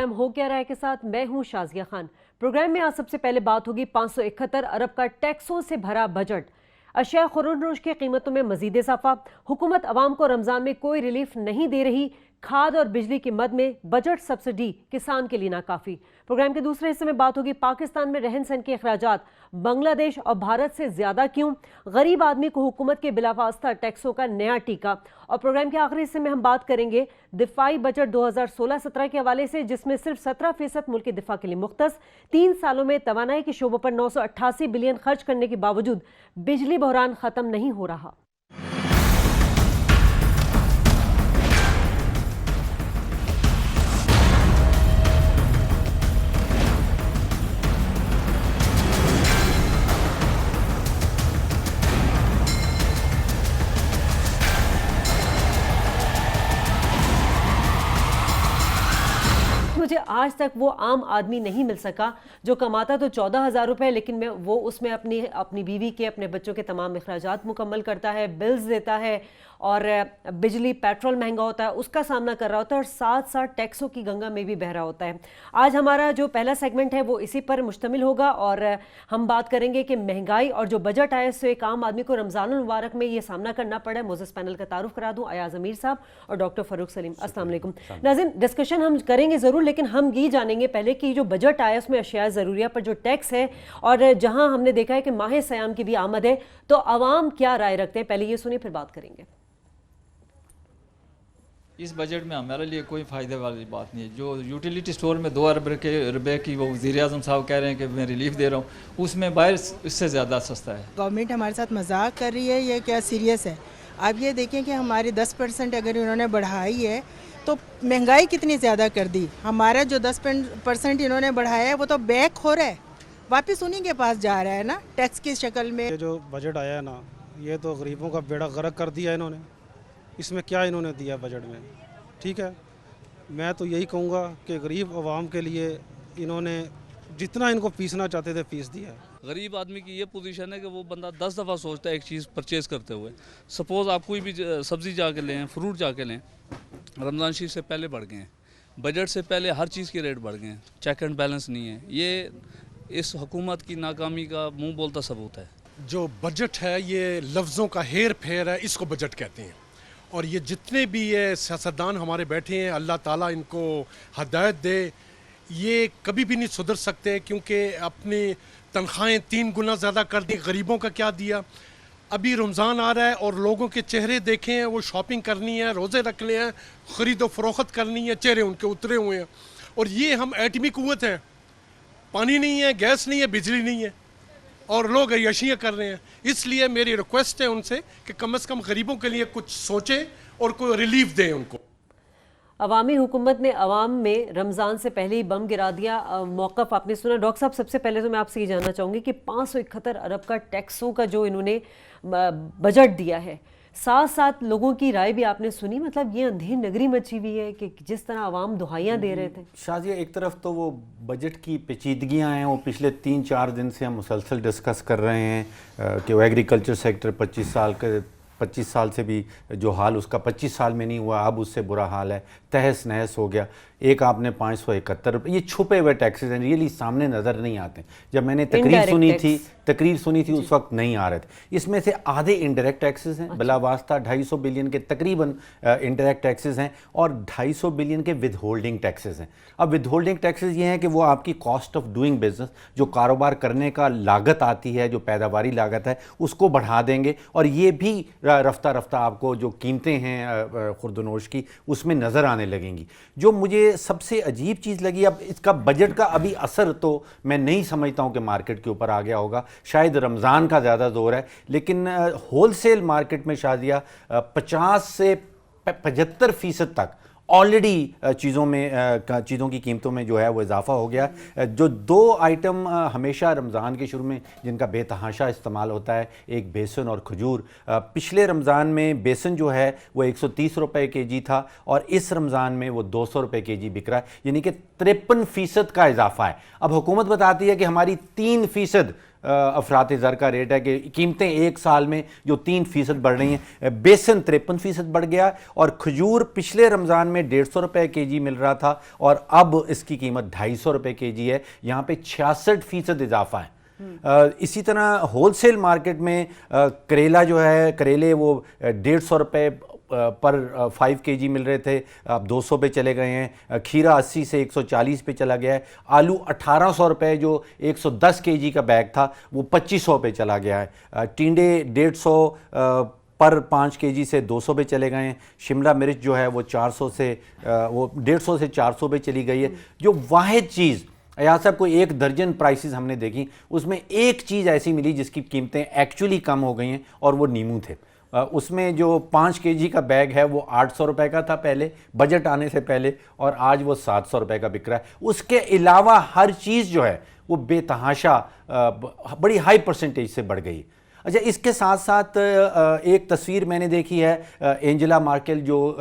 Programme हो क्या रहा है के साथ मैं हूं शाजिया खान। प्रोग्राम में आज सबसे पहले बात होगी 571 अरब का टैक्सों से भरा बजट। अशिया खुर्रनोश की कीमतों में मजीद इजाफा, हुकूमत अवाम को रमजान में कोई रिलीफ नहीं दे रही, खाद और बिजली की मद में बजट सब्सिडी किसान के लिए नाकाफी। प्रोग्राम के दूसरे हिस्से में बात होगी पाकिस्तान में रहन सहन के अखराजात बांग्लादेश और भारत से ज्यादा क्यों, गरीब आदमी को हुकूमत के बिलावास्ता टैक्सों का नया टीका। और प्रोग्राम के आखिरी हिस्से में हम बात करेंगे दिफाई बजट 2016-17 के हवाले से, जिसमें सिर्फ 17% मुल्क के दिफा के लिए मुख्तस। 3 सालों में तवानाई के शोबों पर 988 बिलियन खर्च करने के बावजूद बिजली बहरान खत्म नहीं हो रहा। मुझे आज तक वो आम आदमी नहीं मिल सका जो कमाता तो 14,000 रुपये, लेकिन वो उसमें अपनी बीवी के, अपने बच्चों के तमाम अखराजात मुकम्मल करता है, बिल्स देता है और बिजली पेट्रोल महंगा होता है उसका सामना कर रहा होता है और साथ साथ टैक्सों की गंगा में भी बह रहा होता है। आज हमारा जो पहला सेगमेंट है वो इसी पर मुश्तमिल होगा और हम बात करेंगे कि महंगाई और जो बजट आया इससे एक आम आदमी को रमज़ानुल मुबारक में ये सामना करना पड़ा है। मोज़स पैनल का तारुफ करा दूँ, अयाज अमीर साहब और डॉक्टर फ़ारूक सलीम। अस्सलाम वालेकुम नाज़रीन, डिस्कशन हम करेंगे ज़रूर, लेकिन हम ये जानेंगे पहले कि जो बजट आया उसमें अशिया ज़रूरिया पर जो टैक्स है और जहाँ हमने देखा है कि माह सयाम की भी आमद है, तो अवाम क्या राय रखते हैं, पहले ये सुनिए फिर बात करेंगे। इस बजट में हमारे लिए कोई फ़ायदे वाली बात नहीं है। जो यूटिलिटी स्टोर में 2 अरब रुपए की वो वज़ीर आज़म साहब कह रहे हैं कि मैं रिलीफ दे रहा हूँ, उसमें बाहर इससे ज़्यादा सस्ता है। गवर्नमेंट हमारे साथ मजाक कर रही है, ये क्या सीरियस है? आप ये देखें कि हमारी 10% अगर इन्होंने बढ़ाई है तो महंगाई कितनी ज़्यादा कर दी। हमारा जो 10% इन्होंने बढ़ाया है वो तो बैक हो रहा है, वापस उन्हीं के पास जा रहा है ना, टैक्स की शक्ल में। ये जो बजट आया है ना, ये तो गरीबों का बेड़ा गर्क कर दिया इन्होंने। इसमें क्या इन्होंने दिया बजट में? ठीक है, मैं तो यही कहूँगा कि गरीब आवाम के लिए इन्होंने जितना इनको पीसना चाहते थे पीस दिया। गरीब आदमी की ये पोजीशन है कि वो बंदा 10 दफ़ा सोचता है एक चीज़ परचेज़ करते हुए। सपोज़ आप कोई भी सब्ज़ी जाके लें, फ्रूट जाके लें, रमज़ान शरीफ से पहले बढ़ गए हैं, बजट से पहले हर चीज़ के रेट बढ़ गए हैं, चेक एंड बैलेंस नहीं है। ये इस हुकूमत की नाकामी का मुँह बोलता सबूत है। जो बजट है ये लफ्ज़ों का हेर फेर है, इसको बजट कहते हैं। और ये जितने भी ये सियासतदान हमारे बैठे हैं, अल्लाह ताला इनको हदायत दे, ये कभी भी नहीं सुधर सकते, क्योंकि अपनी तनख्वाहें 3 गुना ज़्यादा कर दी। गरीबों का क्या दिया? अभी रमज़ान आ रहा है और लोगों के चेहरे देखे हैं, वो शॉपिंग करनी है, रोज़े रखने हैं, ख़रीदो फ़रोख्त करनी है, चेहरे उनके उतरे हुए हैं। और ये हम एटमी कुव्वत हैं, पानी नहीं है, गैस नहीं है, बिजली नहीं है और लोग अय्याशियाँ कर रहे हैं। इसलिए मेरी रिक्वेस्ट है उनसे कि कम से कम गरीबों के लिए कुछ सोचें और कोई रिलीफ दें उनको। अवामी हुकूमत ने अवाम में रमज़ान से पहले ही बम गिरा दिया, मौक़िफ़ आपने सुना। डॉक्टर साहब, सबसे पहले तो मैं आपसे ये जानना चाहूँगी कि 571 अरब का टैक्सों का जो इन्होंने बजट दिया है, साथ साथ लोगों की राय भी आपने सुनी। मतलब ये अंधेर नगरी मची हुई है कि जिस तरह आवाम दुहाइयाँ दे रहे थे। शाजिया, एक तरफ तो वो बजट की पेचीदगियाँ हैं, वो पिछले 3-4 दिन से हम मुसलसल डिस्कस कर रहे हैं कि वो एग्रीकल्चर सेक्टर 25 साल से भी जो हाल उसका 25 साल में नहीं हुआ, अब उससे बुरा हाल है, तहस नहस हो गया। एक आपने 571 रुपये, ये छुपे हुए टैक्सेस हैं, रियली सामने नज़र नहीं आते। जब मैंने तकरीर सुनी थी उस वक्त नहीं आ रहे थे। इसमें से आधे इनडायरेक्ट टैक्सेस हैं, बिला वास्ता 250 बिलियन के तकरीबन इनडायरेक्ट टैक्सेस हैं और 250 बिलियन के विद होल्डिंग टैक्सेस हैं। अब विद होल्डिंग टैक्सेस ये हैं कि वो आपकी कॉस्ट ऑफ डूइंग बिजनेस, जो कारोबार करने का लागत आती है, जो पैदावारी लागत है, उसको बढ़ा देंगे और ये भी रफ्ता रफ्ता आपको जो कीमतें हैं खुर्दनोश की उसमें नज़र आने लगेंगी। जो मुझे सबसे अजीब चीज़ लगी, अब इसका बजट का अभी असर तो मैं नहीं समझता हूँ कि मार्केट के ऊपर आ गया होगा, शायद रमज़ान का ज़्यादा जोर है, लेकिन होलसेल मार्केट में शादिया 50 से 75% तक ऑलरेडी चीज़ों की कीमतों में जो है वो इजाफा हो गया। जो 2 आइटम हमेशा रमज़ान के शुरू में जिनका बेतहाशा इस्तेमाल होता है, एक बेसन और खजूर, पिछले रमज़ान में बेसन जो है वो 130 रुपये केजी था और इस रमज़ान में वो 200 रुपये केजी बिक रहा है, यानी कि 53% का इजाफा है। अब हुकूमत बताती है कि हमारी 3% افراط زر کا ریٹ ہے کہ قیمتیں ایک سال میں جو 3% بڑھ رہی ہیں. بیسن 53% بڑھ گیا اور کھجور پچھلے رمضان میں 150 روپے کے جی مل رہا تھا اور اب اس کی قیمت 250 روپے کے جی ہے. یہاں پہ 66% اضافہ ہے. اسی طرح ہول سیل مارکیٹ میں کریلا جو ہے, کریلے وہ 150 روپے پر 5 کے جی مل رہے تھے, اب 200 پہ چلے گئے ہیں. کھیرا 80 سے 140 پہ چلا گیا ہے. آلو 1800 روپے جو 110 کے جی کا بیگ تھا وہ 2500 پہ چلا گیا ہے. ٹینڈے 150 پر 5 کے جی سے 200 پہ چلے گئے ہیں. شملہ مرچ جو ہے وہ 400 سے وہ 150 سے 400 پہ چلی گئی ہے. جو واحد چیز ایاز صاحب کو 1 درجن پرائسز ہم نے دیکھی, اس میں ایک چیز ایسی ملی جس کی قیمتیں ایکچولی کم ہو گئی ہیں اور وہ نیمو تھے. اس میں جو 5 کے جی کا بیگ ہے وہ 800 روپے کا تھا پہلے بجٹ آنے سے پہلے, اور آج وہ 700 روپے کا بک رہا ہے. اس کے علاوہ ہر چیز جو ہے وہ بے تحاشا بڑی ہائی پرسنٹیج سے بڑھ گئی. اچھا, اس کے ساتھ ساتھ ایک تصویر میں نے دیکھی ہے, اینجلا مارکل جو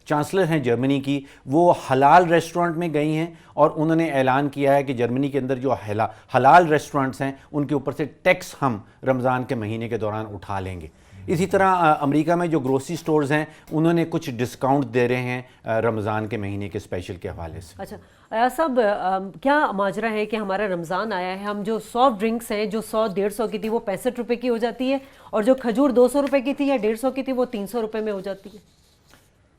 چانسلر ہیں جرمنی کی, وہ حلال ریسٹورنٹ میں گئی ہیں اور انہوں نے اعلان کیا ہے کہ جرمنی کے اندر جو حلال ریسٹورنٹس ہیں ان کے اوپر سے ٹیکس ہم رمضان کے مہینے کے دوران اٹھا لیں گے. اسی طرح امریکہ میں جو گروسری سٹورز ہیں انہوں نے کچھ ڈسکاؤنٹ دے رہے ہیں رمضان کے مہینے کے اسپیشل کے حوالے سے. اچھا ایاز صاحب, کیا ماجرا ہے کہ ہمارا رمضان آیا ہے, ہم جو سافٹ ڈرنکس ہیں جو 100-150 کی تھی وہ 65 روپے کی ہو جاتی ہے, اور جو کھجور 200 روپے کی تھی یا 150 کی تھی وہ 300 روپے میں ہو جاتی ہے؟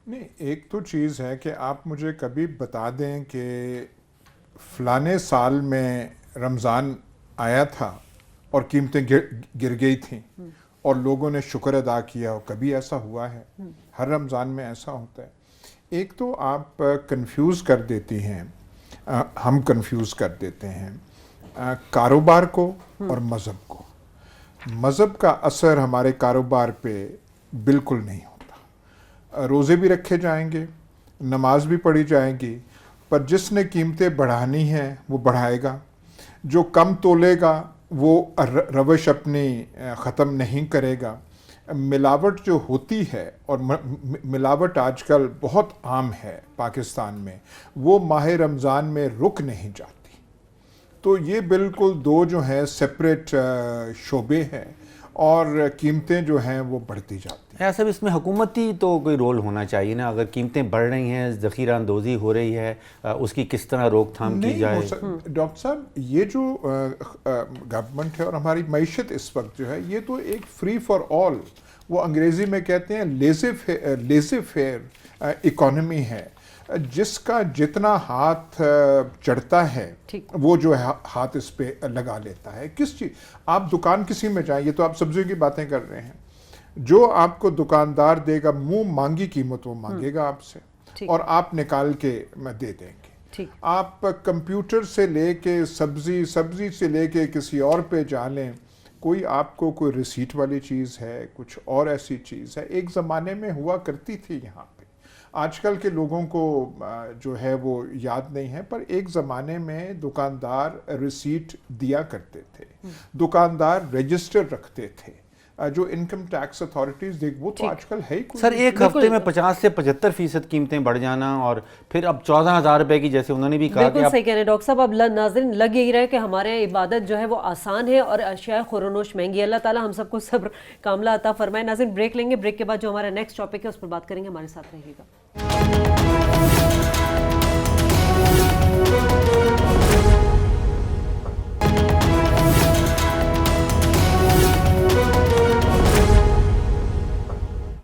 نہیں, ایک تو چیز ہے کہ آپ مجھے کبھی بتا دیں کہ فلانے سال میں رمضان آیا تھا اور قیمتیں گر گئی تھیں اور لوگوں نے شکر ادا کیا, اور کبھی ایسا ہوا ہے؟ ہر رمضان میں ایسا ہوتا ہے. ایک تو آپ کنفیوز کر دیتی ہیں, ہم کنفیوز کر دیتے ہیں کاروبار کو اور مذہب کو. مذہب کا اثر ہمارے کاروبار پہ بالکل نہیں ہوتا. روزے بھی رکھے جائیں گے, نماز بھی پڑھی جائے گی, پر جس نے قیمتیں بڑھانی ہیں وہ بڑھائے گا, جو کم تولے گا وہ روش اپنی ختم نہیں کرے گا. ملاوٹ جو ہوتی ہے, اور ملاوٹ آج کل بہت عام ہے پاکستان میں, وہ ماہ رمضان میں رک نہیں جاتی. تو یہ بالکل دو جو ہیں سپریٹ شعبے ہیں, اور قیمتیں جو ہیں وہ بڑھتی جاتی ہیں. ایسا اس میں حکومتی تو کوئی رول ہونا چاہیے نا, اگر قیمتیں بڑھ رہی ہیں, ذخیرہ اندوزی ہو رہی ہے, اس کی کس طرح روک تھام کی جائے؟ ڈاکٹر صاحب, یہ جو گورنمنٹ ہے اور ہماری معیشت اس وقت جو ہے, یہ تو ایک فری فار آل, وہ انگریزی میں کہتے ہیں لیزی فیئر اکانومی ہے. جس کا جتنا ہاتھ چڑھتا ہے وہ جو ہے ہاتھ اس پہ لگا لیتا ہے. کس چیز, آپ دکان کسی میں جائیں, یہ تو آپ سبزیوں کی باتیں کر رہے ہیں, جو آپ کو دکاندار دے گا منہ مانگی قیمت وہ مانگے گا آپ سے, اور آپ نکال کے دے دیں گے. آپ کمپیوٹر سے لے کے سبزی سے لے کے کسی اور پہ جا لیں, کوئی آپ کو کوئی ریسیٹ والی چیز ہے, کچھ اور ایسی چیز ہے. ایک زمانے میں ہوا کرتی تھی یہاں پہ, آج کل کے لوگوں کو جو ہے وہ یاد نہیں ہے, پر ایک زمانے میں دکاندار ریسیٹ دیا کرتے تھے, دکاندار رجسٹر رکھتے تھے. جو انکم ٹیکس اتھارٹیز دیکھ, وہ تو آج کل ہے ہی. سر, ایک ہفتے میں 50 سے 75% قیمتیں بڑھ جانا, اور پھر اب 14,000 روپے کی, جیسے انہوں نے بھی کہا. بالکل صحیح کہہ رہے ہیں ڈاکٹر صاحب. اب ناظرین لگ یہی رہا ہے کہ ہمارے عبادت جو ہے وہ آسان ہے اور اشیاء خورونوش مہنگی. اللہ تعالیٰ ہم سب کو صبر کاملہ عطا فرمائے. ناظرین بریک لیں گے, بریک کے بعد جو ہمارا نیکسٹ ٹاپک ہے اس پر بات کریں گے. ہمارے ساتھ رہیے گا.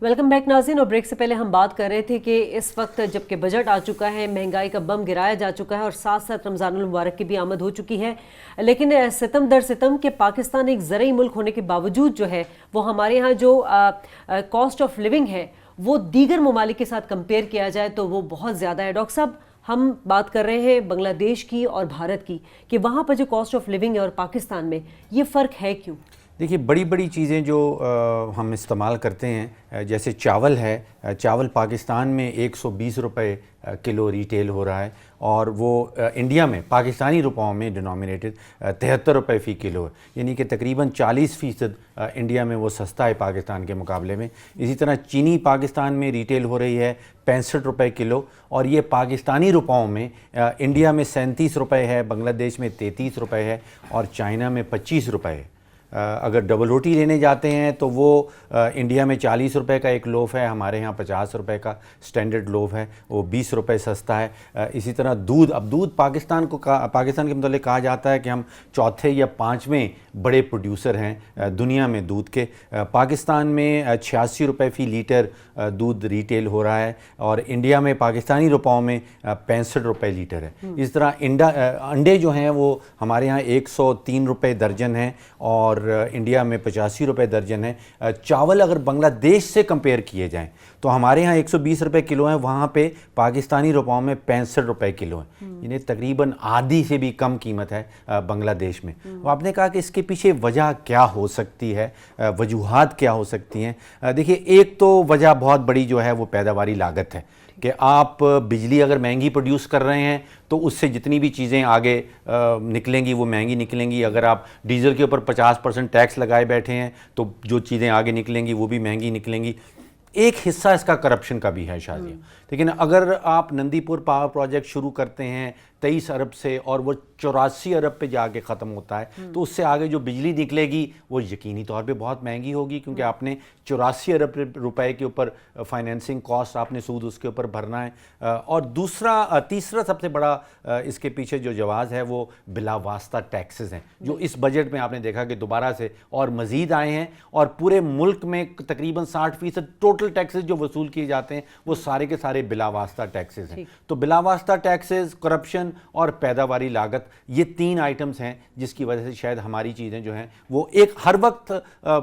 ویلکم بیک ناظرین. اور بریک سے پہلے ہم بات کر رہے تھے کہ اس وقت جب کہ بجٹ آ چکا ہے, مہنگائی کا بم گرایا جا چکا ہے, اور ساتھ ساتھ رمضان المبارک کی بھی آمد ہو چکی ہے, لیکن ستم در ستم کہ پاکستان ایک زرعی ملک ہونے کے باوجود جو ہے وہ ہمارے ہاں جو کاسٹ آف لیونگ ہے وہ دیگر ممالک کے ساتھ کمپیئر کیا جائے تو وہ بہت زیادہ ہے. ڈاکٹر صاحب, ہم بات کر رہے ہیں بنگلہ دیش کی اور بھارت کی, کہ وہاں پر جو کاسٹ آف لیونگ ہے اور پاکستان میں, یہ فرق ہے کیوں؟ دیکھیے بڑی بڑی چیزیں جو ہم استعمال کرتے ہیں جیسے چاول ہے، چاول پاکستان میں 120 روپے کلو ریٹیل ہو رہا ہے اور وہ انڈیا میں پاکستانی روپوں میں ڈینومینیٹڈ 73 روپے فی کلو ہے، یعنی کہ تقریباً 40% انڈیا میں وہ سستا ہے پاکستان کے مقابلے میں۔ اسی طرح چینی پاکستان میں ریٹیل ہو رہی ہے 65 روپے کلو، اور یہ پاکستانی روپوں میں انڈیا میں 37 روپے ہے، بنگلہ دیش میں 33 روپے ہے اور چائنا میں 25 روپے ہے۔ اگر ڈبل روٹی لینے جاتے ہیں تو وہ انڈیا میں 40 روپے کا ایک لوف ہے، ہمارے ہاں 50 روپے کا سٹینڈرڈ لوف ہے، وہ 20 روپے سستا ہے۔ اسی طرح دودھ، اب دودھ پاکستان کے متعلق کہا جاتا ہے کہ ہم چوتھے یا پانچویں بڑے پروڈیوسر ہیں دنیا میں دودھ کے۔ پاکستان میں 86 روپے فی لیٹر دودھ ریٹیل ہو رہا ہے اور انڈیا میں پاکستانی روپوں میں 65 روپے لیٹر ہے۔ اس طرح انڈے جو ہیں وہ ہمارے ہاں 103 روپے درجن ہیں اور انڈیا میں 85 روپے درجن ہے۔ چاول اگر بنگلہ دیش سے کمپیئر کیے جائیں تو ہمارے ہاں 120 روپے کلو ہیں، وہاں پہ پاکستانی روپوں میں 65 روپے کلو ہیں، یعنی تقریباً آدھی سے بھی کم قیمت ہے بنگلہ دیش میں۔ آپ نے کہا کہ اس کے پیچھے وجہ کیا ہو سکتی ہے، وجوہات کیا ہو سکتی ہیں؟ دیکھیے ایک تو وجہ بہت بڑی جو ہے وہ پیداواری لاگت ہے کہ آپ بجلی اگر مہنگی پروڈیوس کر رہے ہیں تو اس سے جتنی بھی چیزیں آگے نکلیں گی وہ مہنگی نکلیں گی۔ اگر آپ ڈیزل کے اوپر 50% ٹیکس لگائے بیٹھے ہیں تو جو چیزیں آگے نکلیں گی وہ بھی مہنگی نکلیں گی۔ ایک حصہ اس کا کرپشن کا بھی ہے شازیہ، لیکن اگر آپ نندی پور پاور پروجیکٹ شروع کرتے ہیں 23 ارب سے اور وہ 84 ارب پہ جا کے ختم ہوتا ہے تو اس سے آگے جو بجلی نکلے گی وہ یقینی طور پہ بہت مہنگی ہوگی، کیونکہ آپ نے 84 ارب روپے کے اوپر فائنینسنگ کاسٹ آپ نے سود اس کے اوپر بھرنا ہے۔ اور تیسرا سب سے بڑا اس کے پیچھے جو جواز ہے وہ بلا واسطہ ٹیکسز ہیں، جو اس بجٹ میں آپ نے دیکھا کہ دوبارہ سے اور مزید آئے ہیں، اور پورے ملک میں تقریباً 60% ٹوٹل ٹیکسز جو وصول کیے جاتے ہیں وہ سارے کے سارے بلا واسطہ ٹیکسز ہیں۔ تو بلا واسطہ ٹیکسز، کرپشن اور پیداواری لاگت، یہ 3 آئٹمز ہیں جس کی وجہ سے شاید ہماری چیزیں جو ہیں وہ ایک ہر وقت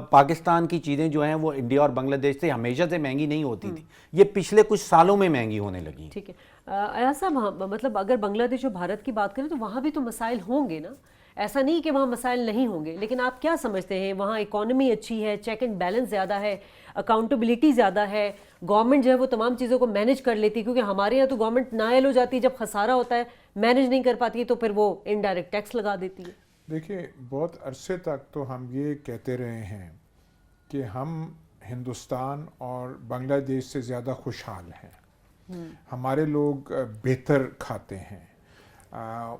پاکستان کی چیزیں جو ہیں وہ انڈیا اور بنگلہ دیش سے ہمیشہ سے مہنگی نہیں ہوتی تھی، یہ پچھلے کچھ سالوں میں مہنگی ہونے لگی۔ ٹھیک ہے ایاز صاحب، مطلب اگر بنگلہ دیش اور بھارت کی بات کریں تو وہاں بھی تو مسائل ہوں گے نا، ایسا نہیں کہ وہاں مسائل نہیں ہوں گے، لیکن آپ کیا سمجھتے ہیں وہاں اکانومی اچھی ہے، چیک اینڈ بیلنس زیادہ ہے، اکاؤنٹیبلٹی زیادہ ہے، گورنمنٹ جو ہے وہ تمام چیزوں کو مینیج کر لیتی ہے؟ کیونکہ ہمارے یہاں تو گورنمنٹ نائل ہو جاتی ہے جب خسارہ ہوتا ہے، مینیج نہیں کر پاتی ہے تو پھر وہ انڈائریکٹ ٹیکس لگا دیتی ہے۔ دیکھیے بہت عرصے تک تو ہم یہ کہتے رہے ہیں کہ ہم ہندوستان اور بنگلہ دیش سے زیادہ خوشحال ہیں، ہمارے لوگ بہتر کھاتے ہیں،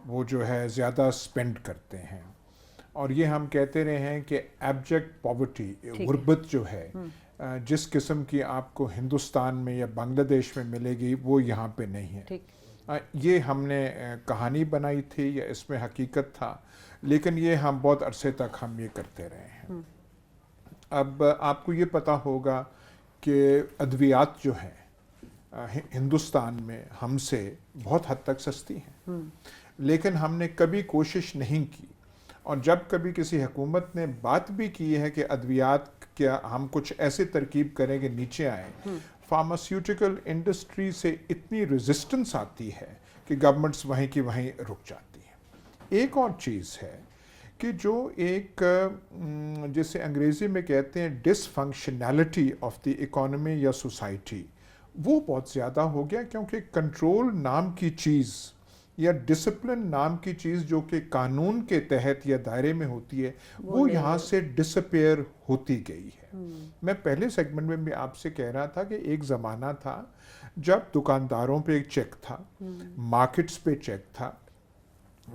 وہ جو ہے زیادہ سپینڈ کرتے ہیں، اور یہ ہم کہتے رہے ہیں کہ ایبجیکٹ پاورٹی، غربت جو ہے جس قسم کی آپ کو ہندوستان میں یا بنگلہ دیش میں ملے گی وہ یہاں پہ نہیں ہے۔ یہ ہم نے کہانی بنائی تھی یا اس میں حقیقت تھا، لیکن یہ ہم بہت عرصے تک ہم یہ کرتے رہے ہیں۔ اب آپ کو یہ پتہ ہوگا کہ ادویات جو ہیں ہندوستان میں ہم سے بہت حد تک سستی ہیں، لیکن ہم نے کبھی کوشش نہیں کی، اور جب کبھی کسی حکومت نے بات بھی کی ہے کہ ادویات کیا ہم کچھ ایسے ترکیب کریں کہ نیچے آئیں، فارماسیوٹیکل انڈسٹری سے اتنی ریزسٹنس آتی ہے کہ گورنمنٹس وہیں کی وہیں رک جاتی ہیں۔ ایک اور چیز ہے کہ جو ایک جسے انگریزی میں کہتے ہیں ڈس فنکشنالٹی آف دی اکانومی یا سوسائٹی، وہ بہت زیادہ ہو گیا، کیونکہ کنٹرول نام کی چیز یا ڈسپلن نام کی چیز جو کہ قانون کے تحت یا دائرے میں ہوتی ہے وہ یہاں سے ڈسپیئر ہوتی گئی ہے۔ میں پہلے سیگمنٹ میں بھی آپ سے کہہ رہا تھا کہ ایک زمانہ تھا جب دکانداروں پہ ایک چیک تھا، مارکیٹس پہ چیک تھا،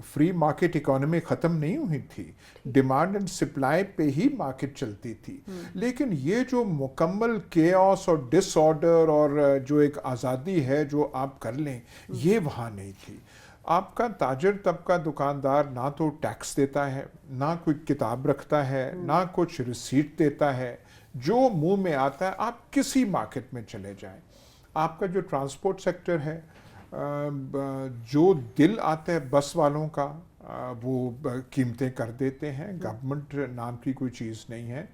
فری مارکیٹ اکانومی ختم نہیں ہوئی تھی، ڈیمانڈ اینڈ سپلائی پہ ہی مارکیٹ چلتی تھی، لیکن یہ جو مکمل کیوس اور ڈس آرڈر اور جو ایک آزادی ہے جو آپ کر لیں، یہ وہاں نہیں تھی۔ آپ کا تاجر طبقہ، دکاندار، نہ تو ٹیکس دیتا ہے، نہ کوئی کتاب رکھتا ہے، نہ کچھ ریسیٹ دیتا ہے، جو منہ میں آتا ہے۔ آپ کسی مارکیٹ میں چلے جائیں، آپ کا جو ٹرانسپورٹ سیکٹر ہے، جو دل آتا ہے بس والوں کا وہ قیمتیں کر دیتے ہیں، گورنمنٹ نام کی کوئی چیز نہیں ہے۔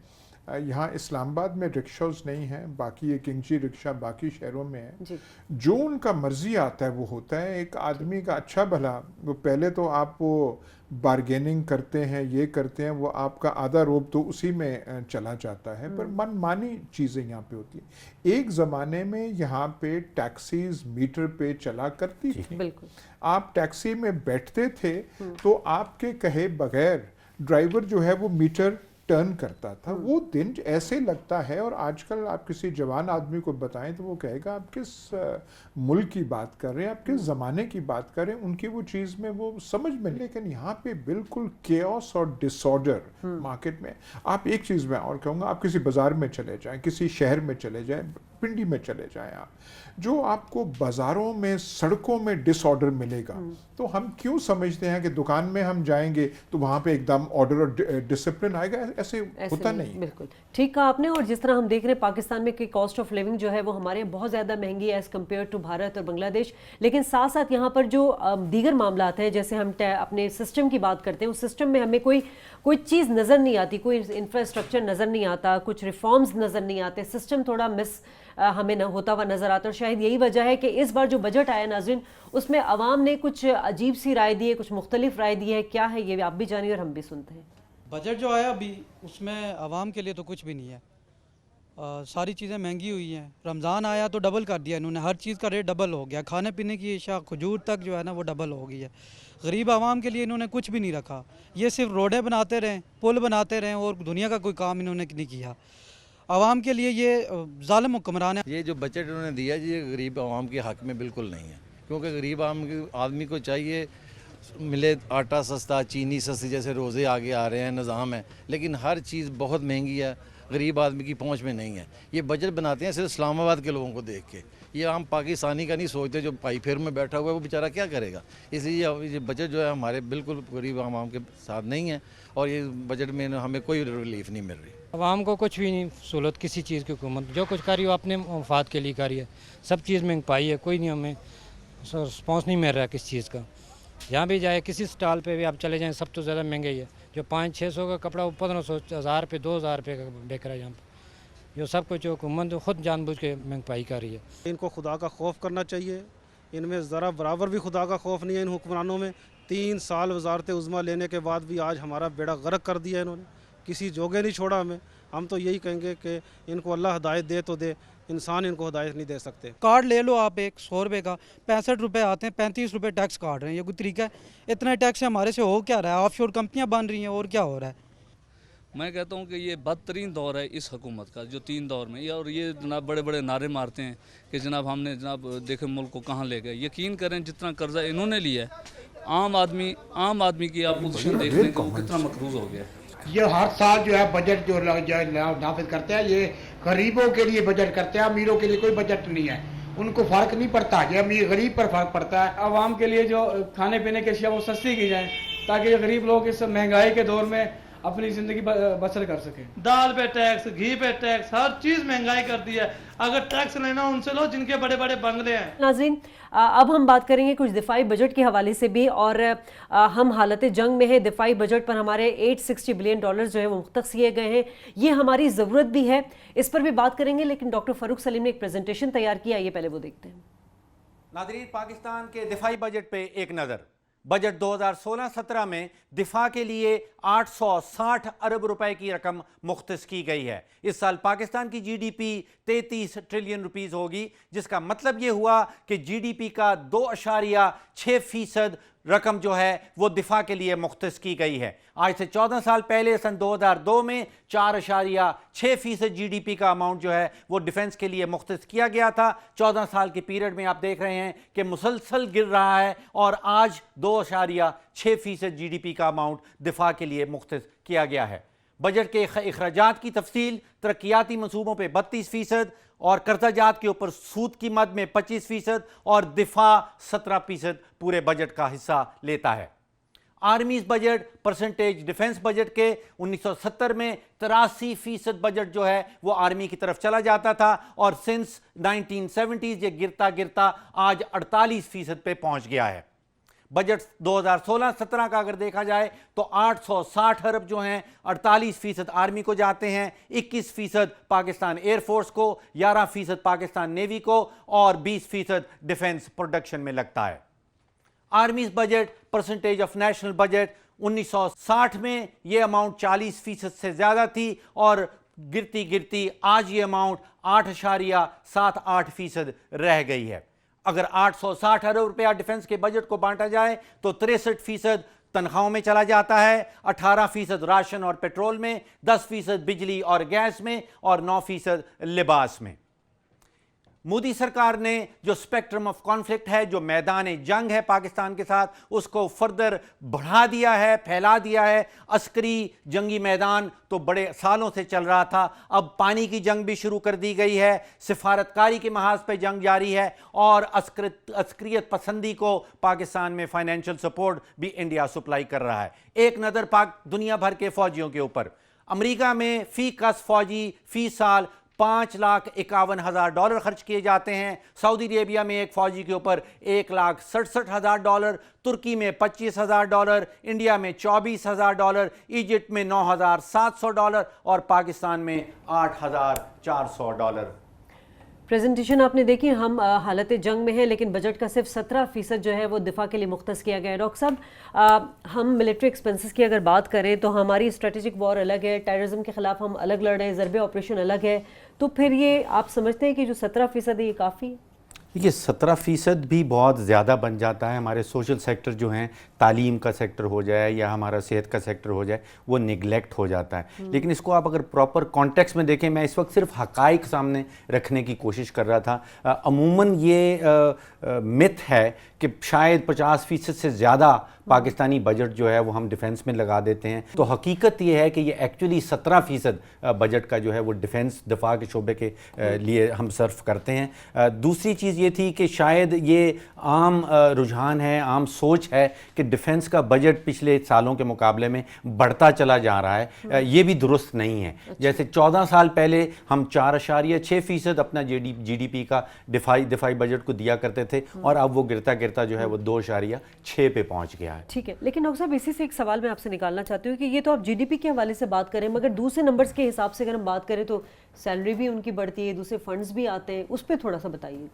यहाँ इस्लामाबाद में रिक्शाज नहीं हैं, बाकी ये किंगची रिक्शा बाकी शहरों में है, जी। जो उनका मर्जी आता है वो होता है। एक आदमी का अच्छा भला, वो पहले तो आप वो बारगेनिंग करते हैं, ये करते हैं, वो आपका आधा रोब तो उसी में चला जाता है, पर मनमानी चीज़ें यहाँ पे होती हैं। एक ज़माने में यहाँ पे टैक्सीज मीटर पे चला करती थी, बिल्कुल। आप टैक्सी में बैठते थे तो आपके कहे बगैर ड्राइवर जो है वो मीटर टर्न करता था। वो दिन ऐसे लगता है, और आजकल आप किसी जवान आदमी को बताएं तो वो कहेगा आप किस मुल्क की बात कर रहे हैं, आप किस ज़माने की बात कर रहे हैं, उनकी वो चीज़ में वो समझ में। लेकिन यहाँ पे बिल्कुल केओस और डिसऑर्डर मार्केट में। आप एक चीज़ मैं और कहूँगा, आप किसी बाज़ार में चले जाएं, किसी शहर में चले जाएं, पिंडी में चले जाएं, आप जो आपको बाज़ारों में, सड़कों में डिसऑर्डर मिलेगा, तो हम क्यों समझते हैं कि दुकान में हम जाएंगे तो वहाँ पे एकदम ऑर्डर और डिसिप्लिन आएगा? ऐसे होता नहीं। बिल्कुल ठीक कहा आपने। और जिस तरह हम देख रहे हैं पाकिस्तान में कि कॉस्ट ऑफ लिविंग जो है वो हमारे यहाँ बहुत ज़्यादा महंगी है एज़ कम्पेयर टू भारत और बांग्लादेश, लेकिन साथ साथ यहाँ पर जो दीगर मामलात हैं, जैसे हम अपने सिस्टम की बात करते हैं, उस सिस्टम में हमें कोई चीज़ नज़र नहीं आती, कोई इंफ्रास्ट्रक्चर नज़र नहीं आता, कुछ रिफॉर्म्स नज़र नहीं आते, सिस्टम थोड़ा मिस हमें न होता हुआ नज़र आता है। और शायद यही वजह है कि इस बार जो बजट आया नाज़रीन, उसमें आवाम ने कुछ अजीब सी राय दी है, कुछ मुख्तलिफ राय दी है। क्या है ये आप भी जानिए और हम भी सुनते हैं। बजट जो आया अभी, उसमें आवाम के लिए तो कुछ भी नहीं है। सारी चीज़ें महंगी हुई हैं। रमज़ान आया तो डबल कर दिया इन्होंने, हर चीज़ का रेट डबल हो गया, खाने पीने की अशिया, खजूर तक जो है ना वो डबल हो गई है। गरीब आवाम के लिए इन्होंने कुछ भी नहीं रखा, ये सिर्फ रोडें बनाते रहें, पुल बनाते रहें, और दुनिया का कोई काम इन्होंने नहीं किया। आवाम के लिए ये ज़ालिम हुक्मरान है। ये जो बजट इन्होंने दिया जी, ये गरीब आवाम के हक़ में बिल्कुल नहीं है, क्योंकि गरीब आदमी को चाहिए मिले आटा सस्ता, चीनी सस्ती, जैसे रोज़े आगे आ रहे हैं, निज़ाम है, लेकिन हर चीज़ बहुत महंगी है, गरीब आदमी की पहुंच में नहीं है। ये बजट बनाते हैं सिर्फ इस्लामाबाद के लोगों को देख के, ये आम पाकिस्तानी का नहीं सोचते, जो पाई फेर में बैठा हुआ है वो बेचारा क्या करेगा। इसलिए ये बजट जो है हमारे बिल्कुल गरीब आवाम के साथ नहीं है, और ये बजट में हमें कोई रिलीफ नहीं मिल रही। आवाम को कुछ भी नहीं सहूलत, किसी चीज़ की हुकूमत जो कुछ करी हो अपने मफाद के लिए करी है। सब चीज़ महंगाई है, कोई नहीं, हमें रिस्पॉन्स नहीं मिल रहा है किस चीज़ का। जहाँ भी जाए, किसी स्टॉल पे भी आप चले जाएं, सब तो ज़्यादा महंगाई है। जो 500-600 का कपड़ा वो 1500, 1000 रुपये, 2000 रुपये का बिक रहा है यहाँ पर। जो सब कुछ हुकूमत खुद जानबूझ के महंगाई कर रही है। इनको खुदा का खौफ करना चाहिए, इनमें ज़रा बराबर भी खुदा का खौफ नहीं है इन हुक्मरानों में। 3 साल वजारत उज़्मा लेने के बाद भी आज हमारा बेड़ा गर्क कर दिया इन्होंने, किसी जोगे नहीं छोड़ा हमें। हम तो यही कहेंगे कि इनको अल्लाह हिदायत दे तो दे, इंसान इनको हिदायत नहीं दे सकते। कार्ड ले लो आप, एक 100 रुपये का 65 रुपये आते हैं, 35 रुपये टैक्स काट रहे हैं। ये कोई तरीका है? इतना टैक्स हमारे से हो क्या रहा है? ऑफशोर कंपनियां बन रही हैं, और क्या हो रहा है? मैं कहता हूँ कि ये बदतरीन दौर है इस हुकूमत का, जो 3 दौर में, और ये जनाब बड़े बड़े नारे मारते हैं कि जनाब हमने जनाब देखे मुल्क को कहाँ ले गए। यकीन करें जितना कर्जा इन्होंने लिया है, आम आदमी की आप पोजीशन देख लें कि वो कितना मकरूज हो गया है। ये हर साल जो है बजट जो नाफिज करते हैं, ये गरीबों के लिए बजट करते हैं, अमीरों के लिए कोई बजट नहीं है। उनको फ़र्क नहीं पड़ता, ये अमीर गरीब पर फ़र्क पड़ता है। आवाम के लिए जो खाने पीने की अशिया वो सस्ती की जाए, ताकि ये गरीब लोग इस महंगाई के दौर में अपनी ज़िंदगी बसर कर सकें। दाल पे टैक्स, घी पे टैक्स, हर चीज़ महंगाई कर दी है। अगर टैक्स लेना उनसे लो जिनके बड़े बड़े बंगले हैं। नाज़रीन, अब हम बात करेंगे कुछ दिफाई बजट के हवाले से भी, और हम हालत जंग में है। दिफाई बजट पर हमारे $860 बिलियन जो है वो मुख्तस किए गए हैं। ये हमारी ज़रूरत भी है, इस पर भी बात करेंगे। लेकिन डॉक्टर फ़ारूक सलीम ने एक प्रेजेंटेशन तैयार किया, ये पहले वो देखते हैं। नाज़रीन, पाकिस्तान के दिफाई बजट पे एक नज़र। बजट 2016-17 में दिफा के लिए 860 अरब रुपए की रकम मुख्तस की गई है। इस साल पाकिस्तान की जीडीपी 33 ट्रिलियन रुपीस होगी, जिसका मतलब ये हुआ कि जीडीपी का 2.6% रकम जो है वो दिफा के लिए मुख्तस की गई है। आज से 14 साल पहले सन 2002 में 4.6% जीडीपी का अमाउंट जो है वो डिफेंस के लिए मुख्तस किया गया था। 14 साल के पीरियड में आप देख रहे हैं कि मुसलसल गिर रहा है, और आज 2.6% जीडीपी का अमाउंट दिफा के लिए मुख्तस किया गया है। बजट के अखराजात की तफसील, तरक्याती मनसूबों पर 32%, और कर्जाजात के ऊपर सूद की मद में 25%, और दिफा 17% पूरे बजट का हिस्सा लेता है। आर्मीज बजट परसेंटेज डिफेंस बजट के 1970 में 83% बजट जो है वो आर्मी की तरफ चला जाता था, और सिंस 1970s ये गिरता गिरता आज 48% पे पहुंच गया है। बजट 2016-17 का अगर देखा जाए तो 860 अरब जो हैं 48% आर्मी को जाते हैं, 21% पाकिस्तान एयरफोर्स को, 11% पाकिस्तान नेवी को और 20% डिफेंस प्रोडक्शन में लगता है। Army budget percentage of national budget 1960 में ये अमाउंट 40% से ज़्यादा थी और गिरती गिरती आज ये अमाउंट 8.78% रह गई है। अगर 860 अरब रुपया डिफेंस के बजट को बांटा जाए तो 63% तनख्वाहों में चला जाता है, 18% राशन और पेट्रोल में, 10% बिजली और गैस में और 9% लिबास में। मोदी सरकार ने जो स्पेक्ट्रम ऑफ कॉन्फ्लिक्ट है, जो मैदान जंग है पाकिस्तान के साथ, उसको फर्दर बढ़ा दिया है, फैला दिया है। अस्करी जंगी मैदान तो बड़े सालों से चल रहा था, अब पानी की जंग भी शुरू कर दी गई है, सिफारतकारी के महाज पे जंग जारी है और अस्करियत पसंदी को पाकिस्तान में फाइनेंशियल सपोर्ट भी इंडिया सप्लाई कर रहा है। एक नज़र पाक दुनिया भर के फौजियों के ऊपर, अमेरिका में फी कस फौजी फी साल $5,51,000 खर्च किए जाते हैं, सऊदी अरेबिया में एक फ़ौजी के ऊपर $1,67,000, तुर्की में $25,000, इंडिया में $24,000, इजिप्ट में $9,700 और पाकिस्तान में $8,400। प्रेजेंटेशन आपने देखी, हम हालत जंग में हैं लेकिन बजट का सिर्फ 17% जो है वो दिफा के लिए मुख्तस किया गया है। डॉक्टर साहब, हम मिलिट्री एक्सपेंसेस की अगर बात करें तो हमारी स्ट्रेटेजिक वॉर अलग है, टेररिज्म के खिलाफ हम अलग लड़ रहे हैं, ज़रबे ऑपरेशन अलग है, तो फिर ये आप समझते हैं कि जो 17% है ये काफ़ी है? देखिए 17% भी बहुत ज़्यादा बन जाता है। हमारे सोशल सेक्टर जो हैं, तालीम का सेक्टर हो जाए या हमारा सेहत का सेक्टर हो जाए, वो निगलेक्ट हो जाता है। लेकिन इसको आप अगर प्रॉपर कॉन्टेक्स्ट में देखें, मैं इस वक्त सिर्फ हकाइक सामने रखने की कोशिश कर रहा था। अमूमन ये मिथ है कि शायद 50% से ज़्यादा पाकिस्तानी बजट जो है वो हम डिफेंस में लगा देते हैं, तो हकीकत ये है कि ये एक्चुअली 17% बजट का जो है वो डिफेंस दफा के शोबे के लिए हम सर्फ करते हैं। दूसरी चीज़ ये थी कि शायद ये आम रुझान है, आम सोच है कि डिफेंस का बजट पिछले सालों के मुकाबले में बढ़ता चला जा रहा है, ये भी दुरुस्त नहीं है। जैसे 14 साल पहले हम 4.6% अपना GDP का दिफाई बजट को दिया करते थे और अब वो गिरता गिरता जो है वो 2.6 पे पहुंच गया है। ठीक है, लेकिन डॉक्टर साहब इसी से एक सवाल मैं आपसे निकालना चाहती हूँ कि ये तो आप जीडीपी के हवाले से बात करें, मगर दूसरे नंबर्स के हिसाब से अगर हम बात करें तो सैलरी भी उनकी बढ़ती है, दूसरे फंड्स भी आते हैं, उस पर थोड़ा सा बताइएगा।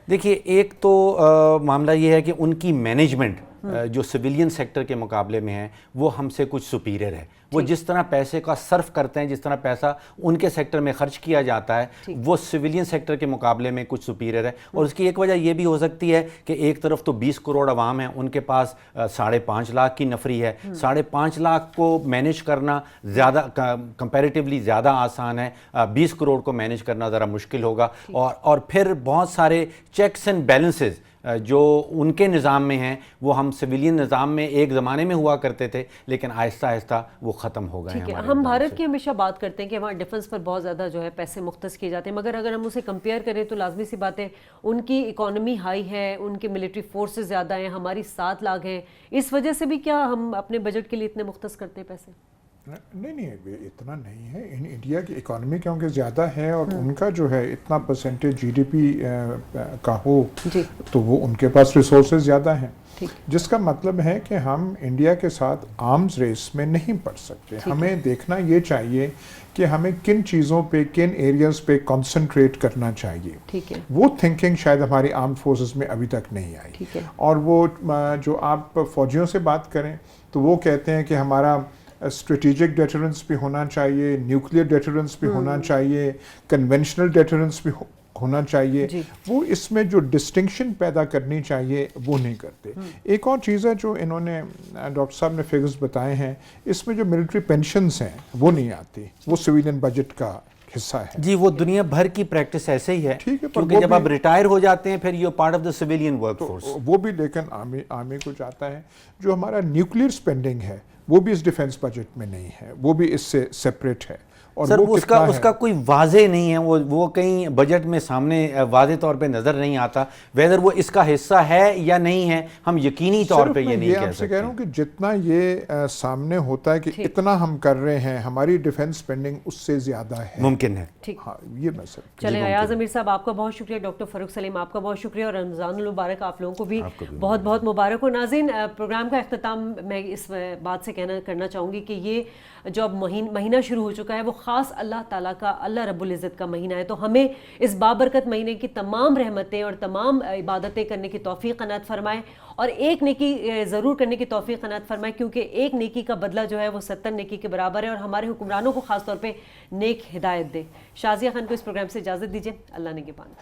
देखिए, एक तो मामला ये है कि उनकी मैनेजमेंट जो सिविलियन सेक्टर के मुकाबले में है वो हमसे कुछ सुपीरियर है। वो जिस तरह पैसे का सर्फ करते हैं, जिस तरह पैसा उनके सेक्टर में खर्च किया जाता है, वो सिविलियन सेक्टर के मुकाबले में कुछ सुपीरियर है। और उसकी एक वजह ये भी हो सकती है कि एक तरफ तो 20 करोड़ अवाम है, उनके पास 5.5 लाख की नफरी है। 5.5 लाख को मैनेज करना ज़्यादा कंपैरेटिवली ज़्यादा आसान है, 20 करोड़ को मैनेज करना ज़रा मुश्किल होगा। और फिर बहुत सारे चेक्स एंड बैलेंसेस जो उनके निज़ाम में हैं वो हम सिविलियन निज़ाम में एक ज़माने में हुआ करते थे, लेकिन आहिस्ता आहिस्ता वो ख़त्म हो गए हैं। हम भारत की हमेशा बात करते हैं कि वहाँ डिफेंस पर बहुत ज़्यादा जो है पैसे मुख्तस किए जाते हैं, मगर अगर हम उसे कंपेयर करें तो लाजमी सी बात है उनकी इकॉनमी हाई है, उनके मिलिट्री फोर्सेस ज़्यादा हैं, हमारी 7 लाख हैं। इस वजह से भी क्या हम अपने बजट के लिए इतने मुख्तस करते हैं पैसे? नहीं, इतना नहीं है। इंडिया की इकॉनमी क्योंकि ज़्यादा है और उनका जो है इतना परसेंटेज जीडीपी का हो तो वो उनके पास रिसोर्सेज ज़्यादा हैं, जिसका मतलब है कि हम इंडिया के साथ आर्म्स रेस में नहीं पड़ सकते। हमें देखना ये चाहिए कि हमें किन चीज़ों पे, किन एरियाज़ पे कंसंट्रेट करना चाहिए। वो थिंकिंग शायद हमारी आर्म फोर्सेस में अभी तक नहीं आई। और वो जो आप फौजियों से बात करें तो वो कहते हैं कि हमारा स्ट्रेटेजिक डेटरेंस भी होना चाहिए, न्यूक्लियर डेटरेंस भी होना चाहिए, कन्वेंशनल डेटरेंस भी होना चाहिए। वो इसमें जो डिस्टिंक्शन पैदा करनी चाहिए वो नहीं करते। एक और चीज़ है जो इन्होंने डॉक्टर साहब ने फिगर्स बताए हैं, इसमें जो मिलिट्री पेंशन्स हैं वो नहीं आती, वो सिविलियन बजट का हिस्सा है। जी, वो दुनिया भर की प्रैक्टिस ऐसे ही है, क्योंकि जब आप रिटायर हो जाते हैं फिर you part of the civilian workforce, वो भी लेकिन आर्मी को जाता है। जो हमारा न्यूक्लियर स्पेंडिंग है वो भी इस डिफेंस बजट में नहीं है, वो भी इससे सेपरेट है। اور سر وہ کتنا اس کا کوئی واضح نہیں ہے, وہ کہیں بجٹ میں سامنے واضح طور پہ نظر نہیں آتا ویدر وہ اس کا حصہ ہے یا نہیں ہے. ہم یقینی طور پہ یہ نہیں کہہ آپ سے سکتے. کہہ رہا ہوں کہ جتنا یہ سامنے ہوتا ہے کہ اتنا ہم کر رہے ہیں, ہماری ڈیفنس اسپینڈنگ اس سے زیادہ ہے, ممکن ہے. ہاں یہ میں سر. چلیں ایاز امیر صاحب آپ کا بہت شکریہ, ڈاکٹر فاروق سلیم آپ کا بہت شکریہ, اور رمضان المبارک آپ لوگوں کو بھی بہت بہت مبارک ہو. ناظرین, پروگرام کا اختتام میں اس بات سے کرنا چاہوں گی کہ یہ جو اب مہینہ شروع ہو چکا ہے وہ خاص اللہ تعالیٰ کا, اللہ رب العزت کا مہینہ ہے, تو ہمیں اس بابرکت مہینے کی تمام رحمتیں اور تمام عبادتیں کرنے کی توفیق عنایت فرمائے, اور ایک نیکی ضرور کرنے کی توفیق عنایت فرمائے, کیونکہ ایک نیکی کا بدلہ جو ہے وہ 70 نیکی کے برابر ہے, اور ہمارے حکمرانوں کو خاص طور پہ نیک ہدایت دے. شازیہ خان کو اس پروگرام سے اجازت دیجیے. اللہ نگہبان.